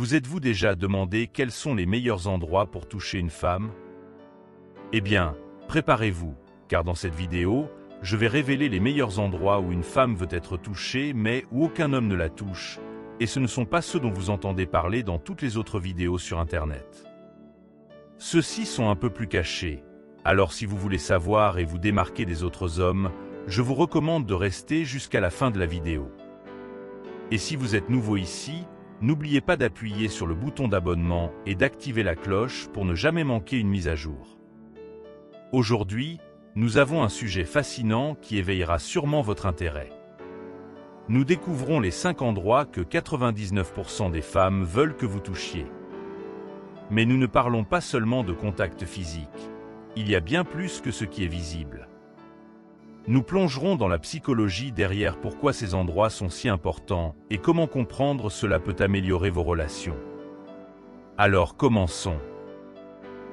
Vous êtes-vous déjà demandé quels sont les meilleurs endroits pour toucher une femme? Eh bien, préparez-vous, car dans cette vidéo, je vais révéler les meilleurs endroits où une femme veut être touchée mais où aucun homme ne la touche, et ce ne sont pas ceux dont vous entendez parler dans toutes les autres vidéos sur Internet. Ceux-ci sont un peu plus cachés, alors si vous voulez savoir et vous démarquer des autres hommes, je vous recommande de rester jusqu'à la fin de la vidéo. Et si vous êtes nouveau ici, n'oubliez pas d'appuyer sur le bouton d'abonnement et d'activer la cloche pour ne jamais manquer une mise à jour. Aujourd'hui, nous avons un sujet fascinant qui éveillera sûrement votre intérêt. Nous découvrons les 5 endroits que 99% des femmes veulent que vous touchiez. Mais nous ne parlons pas seulement de contact physique. Il y a bien plus que ce qui est visible. Nous plongerons dans la psychologie derrière pourquoi ces endroits sont si importants et comment comprendre cela peut améliorer vos relations. Alors commençons.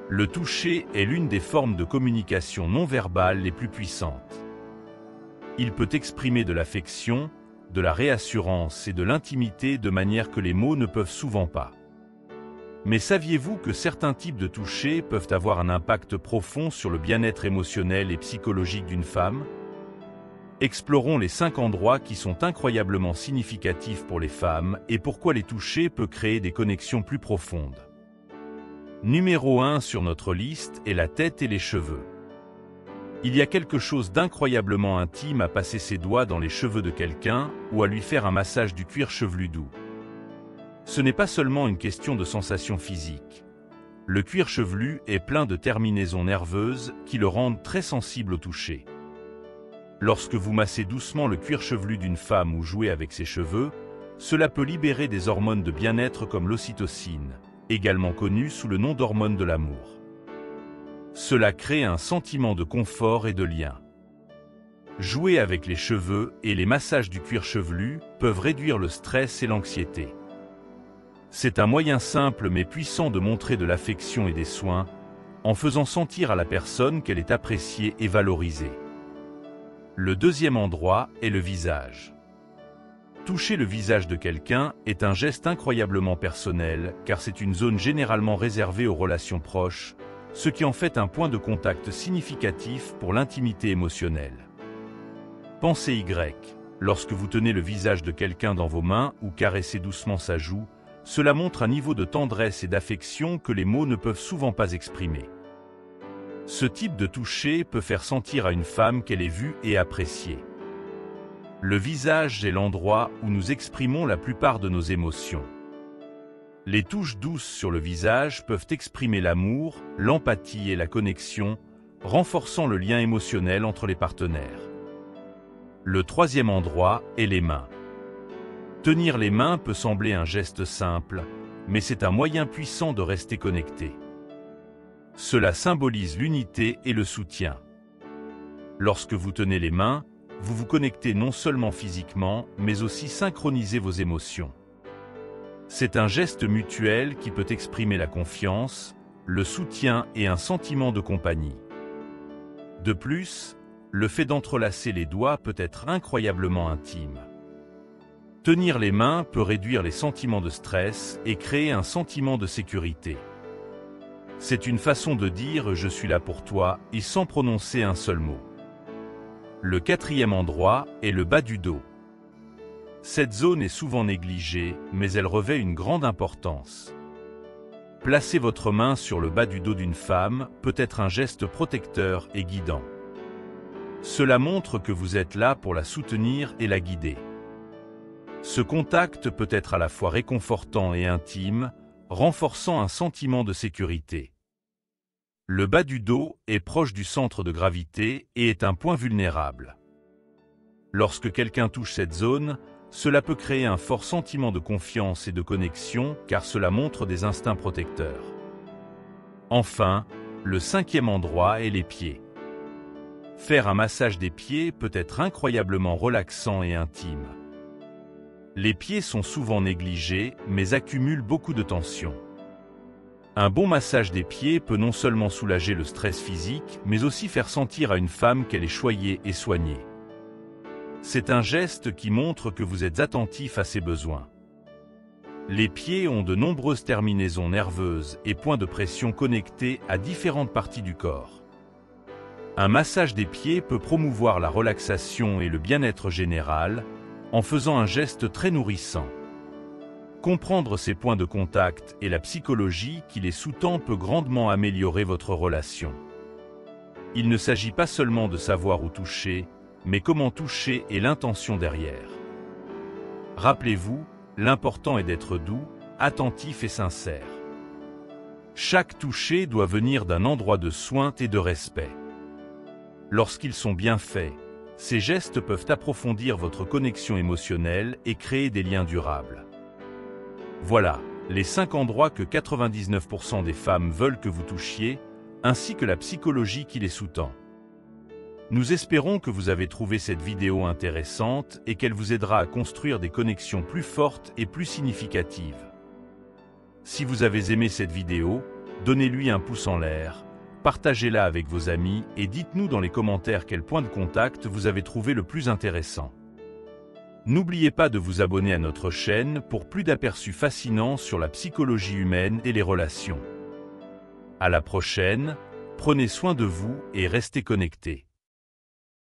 Le toucher est l'une des formes de communication non verbale les plus puissantes. Il peut exprimer de l'affection, de la réassurance et de l'intimité de manière que les mots ne peuvent souvent pas. Mais saviez-vous que certains types de toucher peuvent avoir un impact profond sur le bien-être émotionnel et psychologique d'une femme? Explorons les 5 endroits qui sont incroyablement significatifs pour les femmes et pourquoi les toucher peut créer des connexions plus profondes. Numéro 1 sur notre liste est la tête et les cheveux. Il y a quelque chose d'incroyablement intime à passer ses doigts dans les cheveux de quelqu'un ou à lui faire un massage du cuir chevelu doux. Ce n'est pas seulement une question de sensation physique. Le cuir chevelu est plein de terminaisons nerveuses qui le rendent très sensible au toucher. Lorsque vous massez doucement le cuir chevelu d'une femme ou jouez avec ses cheveux, cela peut libérer des hormones de bien-être comme l'ocytocine, également connue sous le nom d'hormone de l'amour. Cela crée un sentiment de confort et de lien. Jouer avec les cheveux et les massages du cuir chevelu peuvent réduire le stress et l'anxiété. C'est un moyen simple mais puissant de montrer de l'affection et des soins, en faisant sentir à la personne qu'elle est appréciée et valorisée. Le deuxième endroit est le visage. Toucher le visage de quelqu'un est un geste incroyablement personnel car c'est une zone généralement réservée aux relations proches, ce qui en fait un point de contact significatif pour l'intimité émotionnelle. Pensez Y, lorsque vous tenez le visage de quelqu'un dans vos mains ou caressez doucement sa joue, cela montre un niveau de tendresse et d'affection que les mots ne peuvent souvent pas exprimer. Ce type de toucher peut faire sentir à une femme qu'elle est vue et appréciée. Le visage est l'endroit où nous exprimons la plupart de nos émotions. Les touches douces sur le visage peuvent exprimer l'amour, l'empathie et la connexion, renforçant le lien émotionnel entre les partenaires. Le troisième endroit est les mains. Tenir les mains peut sembler un geste simple, mais c'est un moyen puissant de rester connecté. Cela symbolise l'unité et le soutien. Lorsque vous tenez les mains, vous vous connectez non seulement physiquement, mais aussi synchronisez vos émotions. C'est un geste mutuel qui peut exprimer la confiance, le soutien et un sentiment de compagnie. De plus, le fait d'entrelacer les doigts peut être incroyablement intime. Tenir les mains peut réduire les sentiments de stress et créer un sentiment de sécurité. C'est une façon de dire « je suis là pour toi » et sans prononcer un seul mot. Le quatrième endroit est le bas du dos. Cette zone est souvent négligée, mais elle revêt une grande importance. Placer votre main sur le bas du dos d'une femme peut être un geste protecteur et guidant. Cela montre que vous êtes là pour la soutenir et la guider. Ce contact peut être à la fois réconfortant et intime, renforçant un sentiment de sécurité. Le bas du dos est proche du centre de gravité et est un point vulnérable. Lorsque quelqu'un touche cette zone, cela peut créer un fort sentiment de confiance et de connexion car cela montre des instincts protecteurs. Enfin, le cinquième endroit est les pieds. Faire un massage des pieds peut être incroyablement relaxant et intime. Les pieds sont souvent négligés, mais accumulent beaucoup de tension. Un bon massage des pieds peut non seulement soulager le stress physique, mais aussi faire sentir à une femme qu'elle est choyée et soignée. C'est un geste qui montre que vous êtes attentif à ses besoins. Les pieds ont de nombreuses terminaisons nerveuses et points de pression connectés à différentes parties du corps. Un massage des pieds peut promouvoir la relaxation et le bien-être général en faisant un geste très nourrissant. Comprendre ces points de contact et la psychologie qui les sous-tend peut grandement améliorer votre relation. Il ne s'agit pas seulement de savoir où toucher, mais comment toucher et l'intention derrière. Rappelez-vous, l'important est d'être doux, attentif et sincère. Chaque toucher doit venir d'un endroit de soin et de respect. Lorsqu'ils sont bien faits, ces gestes peuvent approfondir votre connexion émotionnelle et créer des liens durables. Voilà, les 5 endroits que 99% des femmes veulent que vous touchiez, ainsi que la psychologie qui les sous-tend. Nous espérons que vous avez trouvé cette vidéo intéressante et qu'elle vous aidera à construire des connexions plus fortes et plus significatives. Si vous avez aimé cette vidéo, donnez-lui un pouce en l'air, partagez-la avec vos amis et dites-nous dans les commentaires quel point de contact vous avez trouvé le plus intéressant. N'oubliez pas de vous abonner à notre chaîne pour plus d'aperçus fascinants sur la psychologie humaine et les relations. À la prochaine, prenez soin de vous et restez connectés.